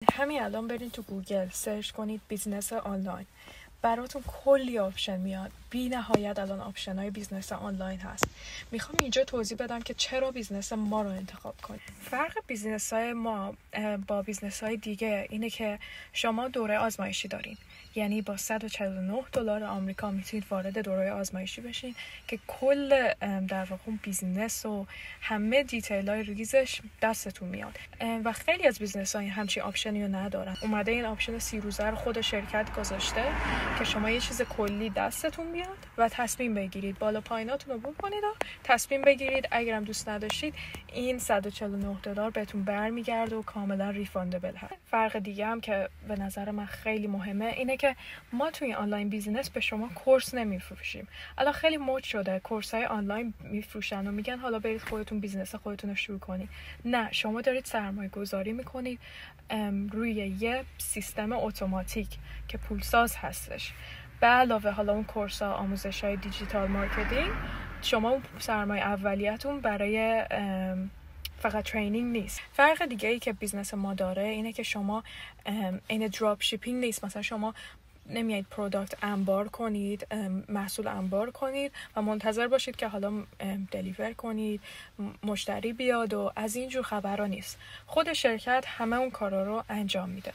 همین الان برین تو گوگل سرچ کنید بیزنس آنلاین، براتون کلی آپشن میاد. بی نهایت الان آپشن های بیزنس آنلاین هست. میخوام اینجا توضیح بدم که چرا بیزنس ما رو انتخاب کنید. فرق بیزنس های ما با بیزنس های دیگه اینه که شما دوره آزمایشی دارین، یعنی با $149 آمریکا میتونید وارد دوره آزمایشی بشین که کل در واقع بیزنس و همه دیتیل های ریزش دستتون میاد و خیلی از بیزنس های همچین آپشنی رو ندارن. اومده این آپشن 30 روزه رو خود شرکت گذاشته که شما یه چیز کلی دستتون بیاد و تصمیم بگیرید، بالا پاییناتون رو بکنید و تصمیم بگیرید. اگرم دوست نداشتید این $149 بهتون برمیگرده و کاملا ریفاندبل هست. فرق دیگه هم که به نظر من خیلی مهمه اینه که ما توی آنلاین بیزینس به شما کورس نمیفروشیم. الان خیلی مد شده کورس های آنلاین میفروشن و میگن حالا برید خودتون بیزینس خودتون رو شروع کنید. نه، شما دارید سرمایه گذاری میکنید روی یه سیستم اتوماتیک که پولساز هستش. به علاوه حالا اون کورس ها، آموزش های دیجیتال مارکتینگ، شما سرمایه اولیتون برای فقط ترینینگ نیست. فرق دیگه ای که بیزنس ما داره اینه که شما این دراپ شیپینگ نیست. مثلا شما نمیایید پروداکت انبار کنید، محصول انبار کنید و منتظر باشید که حالا دلیور کنید، مشتری بیاد و از اینجور خبرها نیست. خود شرکت همه اون کارا رو انجام میده.